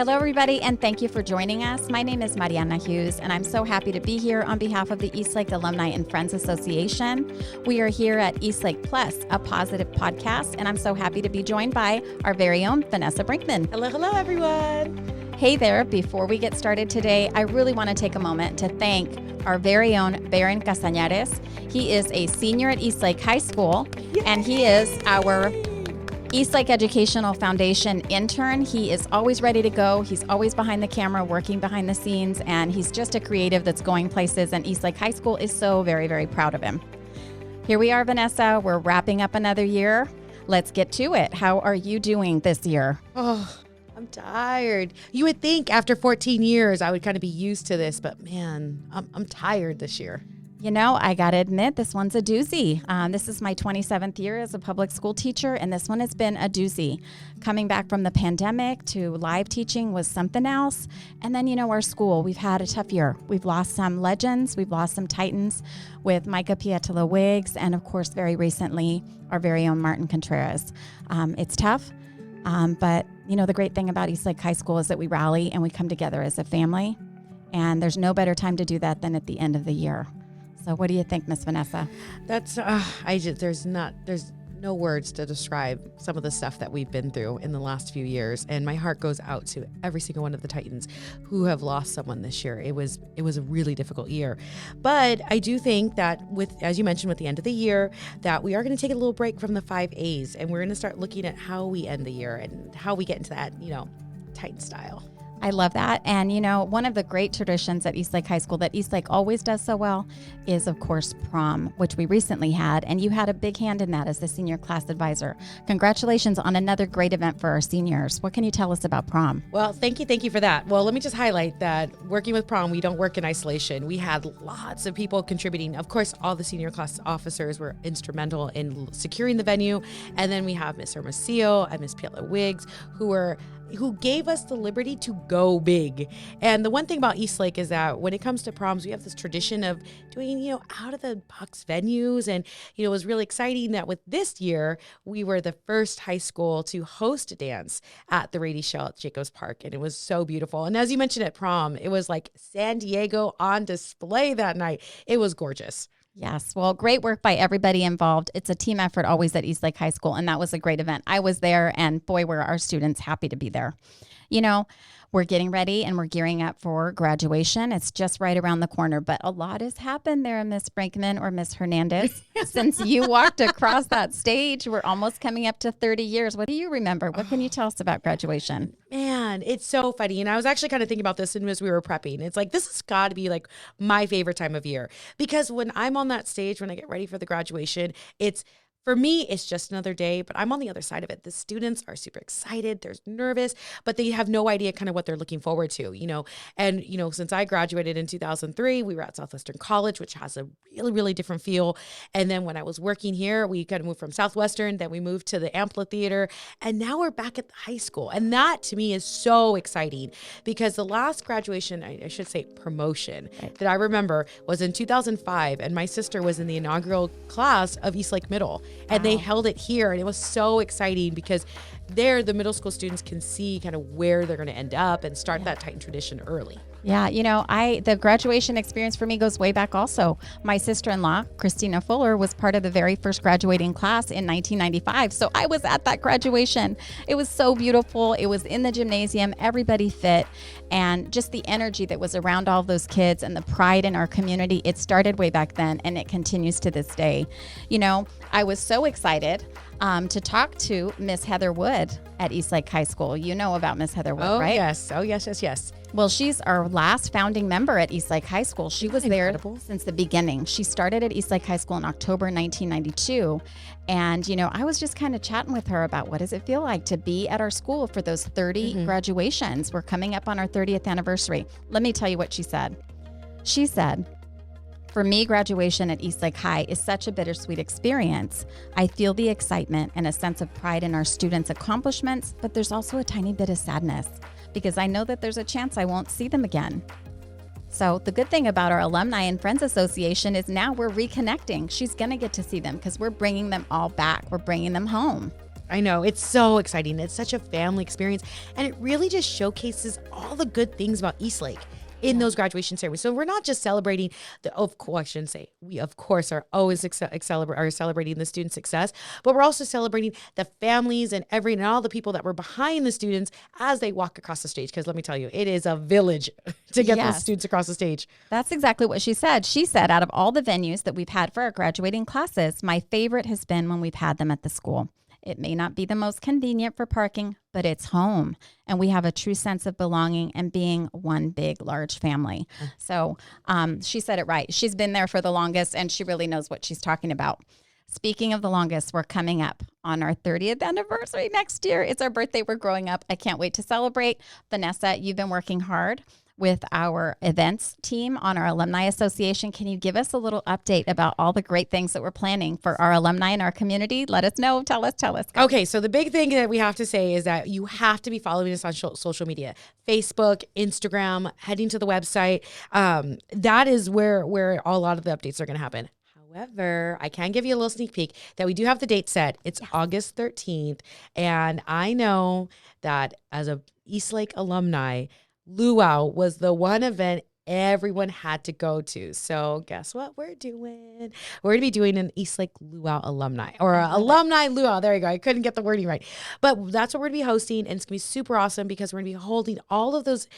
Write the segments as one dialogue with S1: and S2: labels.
S1: Hello, everybody, and thank you for joining us. My name is Mariana Hughes, and I'm so happy to be here on behalf of the Eastlake Alumni and Friends Association. We are here at Eastlake Plus, a positive podcast, and I'm so happy to be joined by our very own Vanessa Brinkman.
S2: Hello, everyone.
S1: Hey there. Before we get started today, I really want to take a moment to thank our very own Baron Castañares. He is a senior at Eastlake High School, and he is our Eastlake Educational Foundation intern. He is always ready to go. He's always behind the camera, working behind the scenes, and he's just a creative that's going places, and Eastlake High School is so very, very proud of him. Here we are, Vanessa. We're wrapping up another year. Let's get to it. How are you doing this year?
S2: Oh, I'm tired. You would think after 14 years I would kind of be used to this, but man, I'm tired this year.
S1: You know, I got to admit, this one's a doozy. This is my 27th year as a public school teacher, and this one has been a doozy. Coming back from the pandemic to live teaching was something else. And then, our school, we've had a tough year. We've lost some legends. We've lost some titans with Micah Pietila-Wiggs, and of course, very recently, our very own Martin Contreras. It's tough, but, the great thing about Eastlake High School is that we rally and we come together as a family. And there's no better time to do that than at the end of the year. So what do you think, Miss Vanessa?
S2: That's there's no words to describe some of the stuff that we've been through in the last few years, and my heart goes out to every single one of the Titans who have lost someone this year. It was a really difficult year, but I do think that as you mentioned, with the end of the year, that we are going to take a little break from the 5 A's, and we're going to start looking at how we end the year and how we get into that Titan style.
S1: I love that. And, one of the great traditions at Eastlake High School that Eastlake always does so well is, of course, prom, which we recently had. And you had a big hand in that as the senior class advisor. Congratulations on another great event for our seniors. What can you tell us about prom?
S2: Well, thank you for that. Well, let me just highlight that working with prom, we don't work in isolation. We had lots of people contributing. Of course, all the senior class officers were instrumental in securing the venue. And then we have Miss Hermosillo and Miss Pietila-Wiggs, who gave us the liberty to go big. And the one thing about Eastlake is that when it comes to proms, we have this tradition of doing, out of the box venues. And, it was really exciting that with this year, we were the first high school to host a dance at the Rady Shell at Jacobs Park. And it was so beautiful. And as you mentioned at prom, it was like San Diego on display that night. It was gorgeous.
S1: Yes. Well, great work by everybody involved. It's a team effort always at Eastlake High School, and that was a great event. I was there, and boy, were our students happy to be there. We're getting ready and we're gearing up for graduation. It's just right around the corner, but a lot has happened there, Miss Brinkman or Miss Hernandez. Since you walked across that stage, we're almost coming up to 30 years. What do you remember? What can you tell us about graduation?
S2: Man, it's so funny. And I was actually kind of thinking about this as we were prepping. It's like, this has got to be like my favorite time of year, because when I'm on that stage, when I get ready for the graduation, for me, it's just another day, but I'm on the other side of it. The students are super excited. They're nervous, but they have no idea kind of what they're looking forward to, And, since I graduated in 2003, we were at Southwestern College, which has a really, really different feel. And then when I was working here, we kind of moved from Southwestern, then we moved to the amphitheater, and now we're back at the high school. And that to me is so exciting, because the last graduation, I should say promotion, that I remember was in 2005, and my sister was in the inaugural class of Eastlake Middle. And They held it here, and it was so exciting because there the middle school students can see kind of where they're going to end up and start that Titan tradition early.
S1: Yeah, the graduation experience for me goes way back also. My sister-in-law, Christina Fuller, was part of the very first graduating class in 1995. So I was at that graduation. It was so beautiful. It was in the gymnasium, everybody fit, and just the energy that was around all those kids and the pride in our community. It started way back then, and it continues to this day. I was so excited to talk to Miss Heather Wood at Eastlake High School. You know about Miss Heather Wood, right?
S2: Yes. Oh, yes.
S1: Well, she's our last founding member at Eastlake High School. She was there since the beginning. She started at Eastlake High School in October 1992. And, I was just kind of chatting with her about what does it feel like to be at our school for those 30 graduations. We're coming up on our 30th anniversary. Let me tell you what she said. She said, "For me, graduation at Eastlake High is such a bittersweet experience. I feel the excitement and a sense of pride in our students' accomplishments, but there's also a tiny bit of sadness because I know that there's a chance I won't see them again." So the good thing about our Alumni and Friends Association is now we're reconnecting. She's going to get to see them because we're bringing them all back. We're bringing them home.
S2: I know. It's so exciting. It's such a family experience. And it really just showcases all the good things about Eastlake in those graduation ceremonies. So we're not just celebrating I shouldn't say, we of course are always celebrating the student success, but we're also celebrating the families and all the people that were behind the students as they walk across the stage. Because let me tell you, it is a village to get those students across the stage.
S1: That's exactly what she said. She said, out of all the venues that we've had for our graduating classes, my favorite has been when we've had them at the school. It may not be the most convenient for parking, but it's home. And we have a true sense of belonging and being one big, large family. So she said it right. She's been there for the longest, and she really knows what she's talking about. Speaking of the longest, we're coming up on our 30th anniversary next year. It's our birthday. We're growing up. I can't wait to celebrate. Vanessa, you've been working hard with our events team on our Alumni Association. Can you give us a little update about all the great things that we're planning for our alumni in our community? Let us know. Tell us.
S2: Okay, so the big thing that we have to say is that you have to be following us on social media, Facebook, Instagram, heading to the website. That is where a lot of the updates are going to happen. However, I can give you a little sneak peek that we do have the date set. It's August 13th. And I know that as a Eastlake alumni, Luau was the one event everyone had to go to. So guess what we're doing? We're going to be doing an Eastlake Luau alumni or alumni Luau. There you go. I couldn't get the wording right. But that's what we're going to be hosting. And it's going to be super awesome because we're going to be holding all of those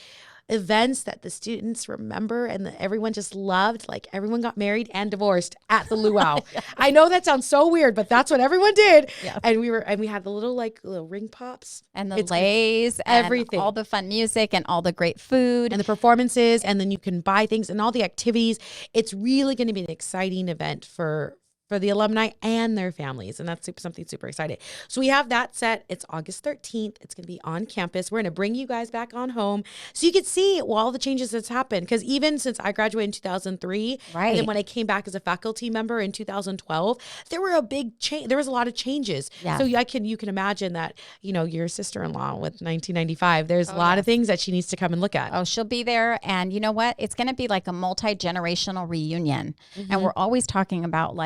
S2: events that the students remember and that everyone just loved. Like everyone got married and divorced at the luau. I know that sounds so weird, but that's what everyone did. Yeah. And we had the little ring pops
S1: and the lays, everything, all the fun music and all the great food
S2: and the performances. And then you can buy things and all the activities. It's really going to be an exciting event for the alumni and their families. And that's something super exciting. So we have that set. It's August 13th. It's going to be on campus. We're going to bring you guys back on home so you can see all the changes that's happened. Because even since I graduated in 2003, right, and then when I came back as a faculty member in 2012, there were a big change. There was a lot of changes. Yeah. So you can imagine that, your sister-in-law with 1995, there's a lot of things that she needs to come and look at.
S1: Oh, she'll be there. And you know what? It's going to be like a multi-generational reunion. Mm-hmm. And we're always talking about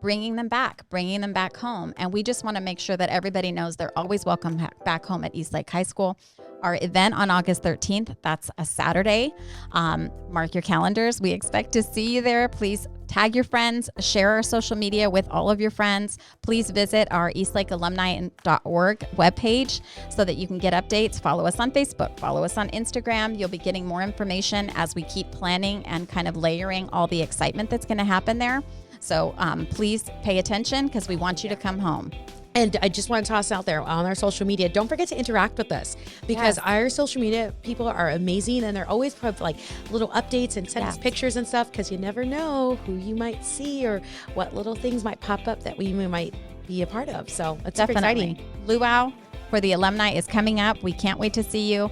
S1: bringing them back home. And we just want to make sure that everybody knows they're always welcome back home at Eastlake High School. Our event on August 13th, that's a Saturday. Mark your calendars. We expect to see you there. Please tag your friends, share our social media with all of your friends. Please visit our eastlakealumni.org webpage so that you can get updates. Follow us on Facebook, follow us on Instagram. You'll be getting more information as we keep planning and kind of layering all the excitement that's going to happen there. So please pay attention because we want you to come home.
S2: And I just want to toss out there on our social media, don't forget to interact with us because our social media people are amazing and they're always put little updates and send us pictures and stuff because you never know who you might see or what little things might pop up that we might be a part of. So it's super exciting.
S1: Luau for the alumni is coming up. We can't wait to see you.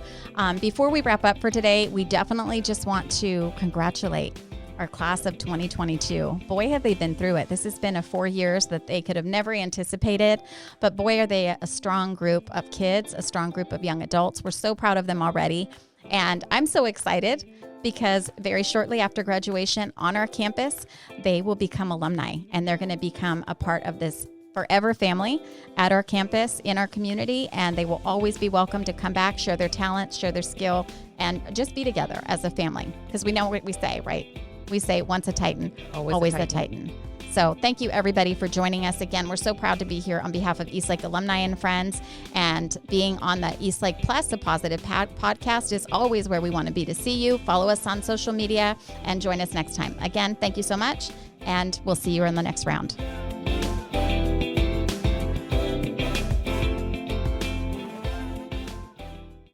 S1: Before we wrap up for today, we definitely just want to congratulate our class of 2022. Boy, have they been through it. This has been a 4 years that they could have never anticipated, but boy, are they a strong group of kids, a strong group of young adults. We're so proud of them already. And I'm so excited because very shortly after graduation on our campus, they will become alumni and they're going to become a part of this forever family at our campus in our community. And they will always be welcome to come back, share their talents, share their skill, and just be together as a family. Because we know what we say, right? We say once a Titan, always a Titan. So thank you everybody for joining us again. We're so proud to be here on behalf of Eastlake alumni and friends, and being on the Eastlake Plus, a positive podcast is always where we want to be to see you. Follow us on social media and join us next time. Again, thank you so much, and we'll see you in the next round.